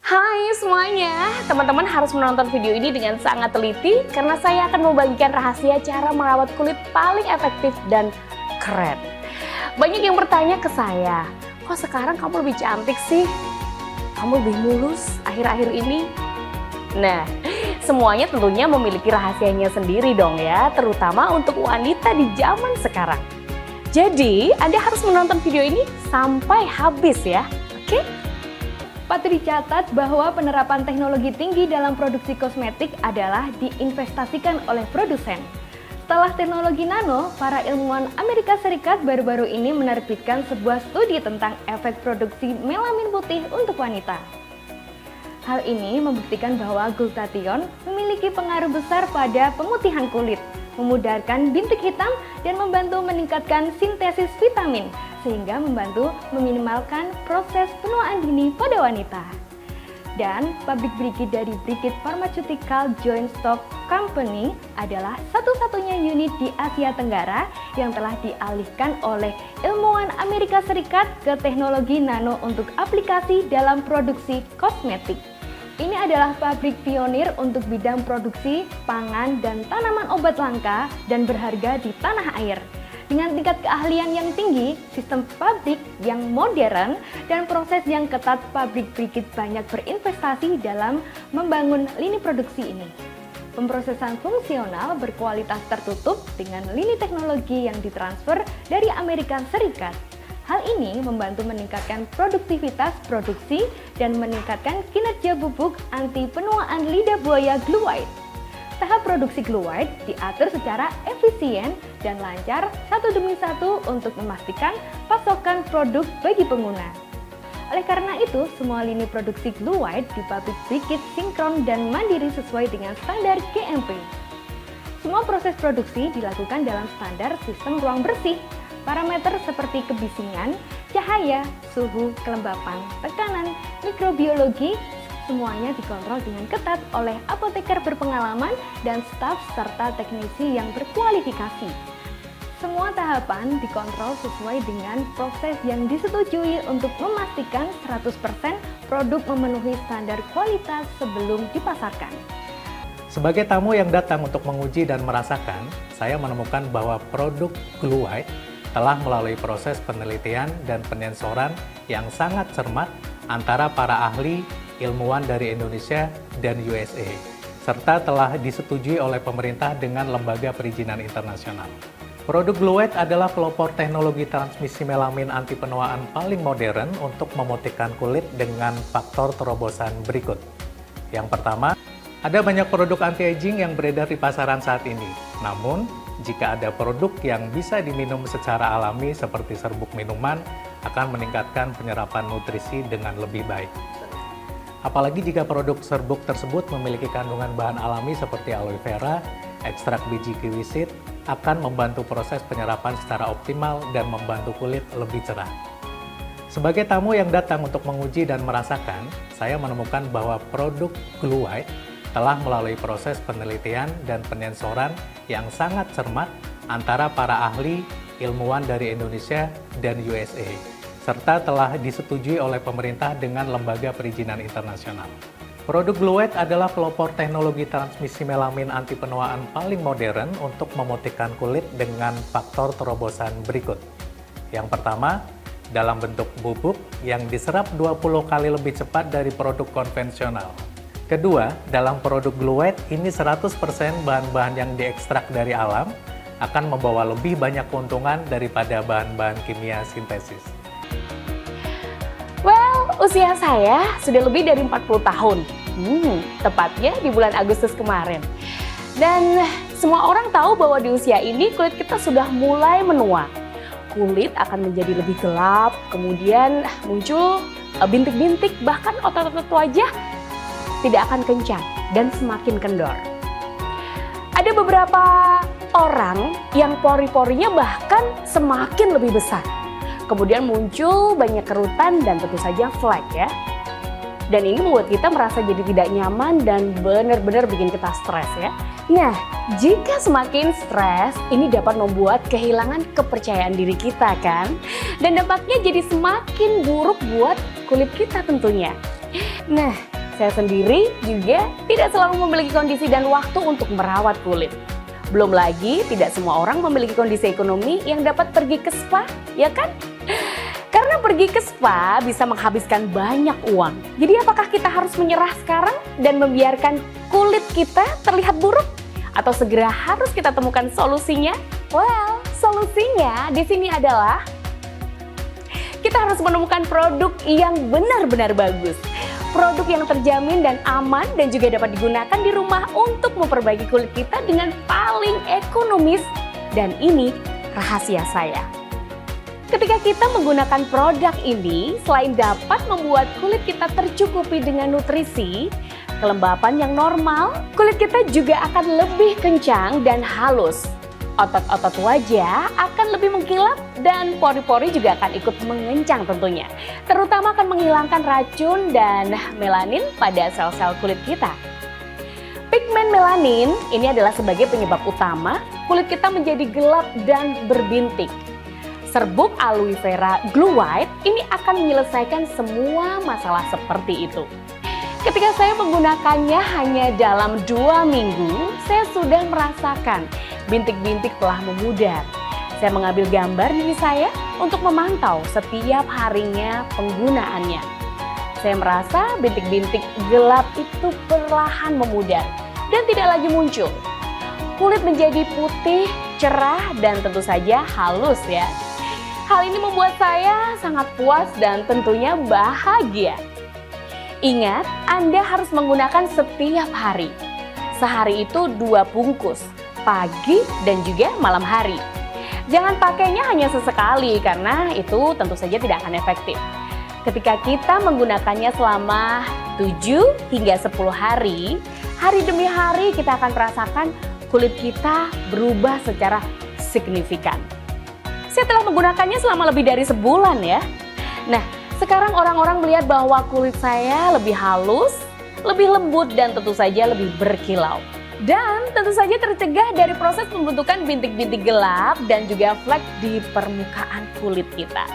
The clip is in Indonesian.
Hai semuanya, teman-teman harus menonton video ini dengan sangat teliti karena saya akan membagikan rahasia cara merawat kulit paling efektif dan keren. Banyak yang bertanya ke saya, kok sekarang kamu lebih cantik sih? Kamu lebih mulus akhir-akhir ini? Nah, semuanya tentunya memiliki rahasianya sendiri dong ya, terutama untuk wanita di zaman sekarang. Jadi, Anda harus menonton video ini sampai habis ya, oke? Patut dicatat bahwa penerapan teknologi tinggi dalam produksi kosmetik adalah diinvestasikan oleh produsen. Setelah teknologi nano, para ilmuwan Amerika Serikat baru-baru ini menerbitkan sebuah studi tentang efek produksi melamin putih untuk wanita. Hal ini membuktikan bahwa glutathione memiliki pengaruh besar pada pemutihan kulit, memudarkan bintik hitam, dan membantu meningkatkan sintesis vitamin, sehingga membantu meminimalkan proses penuaan dini pada wanita. Dan pabrik Brigid dari Brigid Pharmaceutical Joint Stock Company adalah satu-satunya unit di Asia Tenggara yang telah dialihkan oleh ilmuwan Amerika Serikat ke teknologi nano untuk aplikasi dalam produksi kosmetik. Ini adalah pabrik pionir untuk bidang produksi pangan dan tanaman obat langka dan berharga di tanah air. Dengan tingkat keahlian yang tinggi, sistem pabrik yang modern, dan proses yang ketat, pabrik Brigid banyak berinvestasi dalam membangun lini produksi ini. Pemrosesan fungsional berkualitas tertutup dengan lini teknologi yang ditransfer dari Amerika Serikat. Hal ini membantu meningkatkan produktivitas produksi dan meningkatkan kinerja bubuk anti penuaan lidah buaya Glue White. Tahap produksi Glue White diatur secara efisien dan lancar satu demi satu untuk memastikan pasokan produk bagi pengguna. Oleh karena itu, semua lini produksi Glue White di pabrik Brigid sinkron dan mandiri sesuai dengan standar GMP. Semua proses produksi dilakukan dalam standar sistem ruang bersih. Parameter seperti kebisingan, cahaya, suhu, kelembapan, tekanan, mikrobiologi, semuanya dikontrol dengan ketat oleh apoteker berpengalaman dan staf serta teknisi yang berkualifikasi. Semua tahapan dikontrol sesuai dengan proses yang disetujui untuk memastikan 100% produk memenuhi standar kualitas sebelum dipasarkan. Sebagai tamu yang datang untuk menguji dan merasakan, saya menemukan bahwa produk Glue White telah melalui proses penelitian dan penyensoran yang sangat cermat antara para ahli ilmuwan dari Indonesia dan USA, serta telah disetujui oleh pemerintah dengan lembaga perizinan internasional. Produk Glue White adalah pelopor teknologi transmisi melamin anti penuaan paling modern untuk memutihkan kulit dengan faktor terobosan berikut. Yang pertama, ada banyak produk anti-aging yang beredar di pasaran saat ini. Namun, jika ada produk yang bisa diminum secara alami seperti serbuk minuman, akan meningkatkan penyerapan nutrisi dengan lebih baik. Apalagi jika produk serbuk tersebut memiliki kandungan bahan alami seperti aloe vera, ekstrak biji kiwi seed, akan membantu proses penyerapan secara optimal dan membantu kulit lebih cerah. Sebagai tamu yang datang untuk menguji dan merasakan, saya menemukan bahwa produk Glue White telah melalui proses penelitian dan penyensoran yang sangat cermat antara para ahli ilmuwan dari Indonesia dan USA, serta telah disetujui oleh pemerintah dengan lembaga perizinan internasional. Produk Glue White adalah pelopor teknologi transmisi melamin anti penuaan paling modern untuk memutihkan kulit dengan faktor terobosan berikut. Yang pertama, dalam bentuk bubuk yang diserap 20 kali lebih cepat dari produk konvensional. Kedua, dalam produk Glue White ini 100% bahan-bahan yang diekstrak dari alam akan membawa lebih banyak keuntungan daripada bahan-bahan kimia sintesis. Well, usia saya sudah lebih dari 40 tahun. Tepatnya di bulan Agustus kemarin. Dan semua orang tahu bahwa di usia ini kulit kita sudah mulai menua. Kulit akan menjadi lebih gelap, kemudian muncul bintik-bintik, bahkan otot-otot wajah tidak akan kencang dan semakin kendor. Ada beberapa orang yang pori-porinya bahkan semakin lebih besar. Kemudian muncul banyak kerutan dan tentu saja flek ya. Dan ini membuat kita merasa jadi tidak nyaman dan benar-benar bikin kita stres ya. Nah, jika semakin stres, ini dapat membuat kehilangan kepercayaan diri kita kan? Dan dampaknya jadi semakin buruk buat kulit kita tentunya. Nah, Saya sendiri juga tidak selalu memiliki kondisi dan waktu untuk merawat kulit. Belum lagi, tidak semua orang memiliki kondisi ekonomi yang dapat pergi ke spa, ya kan? Karena pergi ke spa bisa menghabiskan banyak uang. Jadi apakah kita harus menyerah sekarang dan membiarkan kulit kita terlihat buruk? Atau segera harus kita temukan solusinya? Well, solusinya di sini adalah kita harus menemukan produk yang benar-benar bagus. Produk yang terjamin dan aman dan juga dapat digunakan di rumah untuk memperbaiki kulit kita dengan paling ekonomis. Dan ini rahasia saya. Ketika kita menggunakan produk ini, selain dapat membuat kulit kita tercukupi dengan nutrisi, kelembapan yang normal, kulit kita juga akan lebih kencang dan halus. Otot-otot wajah akan lebih mengkilap dan pori-pori juga akan ikut mengencang tentunya. Terutama akan menghilangkan racun dan melanin pada sel-sel kulit kita. Pigmen melanin ini adalah sebagai penyebab utama kulit kita menjadi gelap dan berbintik. Serbuk aloe vera Glue White ini akan menyelesaikan semua masalah seperti itu. Ketika saya menggunakannya hanya dalam 2 minggu, saya sudah merasakan bintik-bintik telah memudar. Saya mengambil gambar diri saya untuk memantau setiap harinya penggunaannya. Saya merasa bintik-bintik gelap itu perlahan memudar dan tidak lagi muncul. Kulit menjadi putih, cerah, dan tentu saja halus ya. Hal ini membuat saya sangat puas dan tentunya bahagia. Ingat, Anda harus menggunakan setiap hari. Sehari itu 2 bungkus, pagi dan juga malam hari. Jangan pakainya hanya sesekali karena itu tentu saja tidak akan efektif. Ketika kita menggunakannya selama 7 hingga 10 hari, hari demi hari kita akan merasakan kulit kita berubah secara signifikan. Saya telah menggunakannya selama lebih dari sebulan ya. Nah, sekarang orang-orang melihat bahwa kulit saya lebih halus, lebih lembut dan tentu saja lebih berkilau. Dan tentu saja tercegah dari proses pembentukan bintik-bintik gelap dan juga flek di permukaan kulit kita.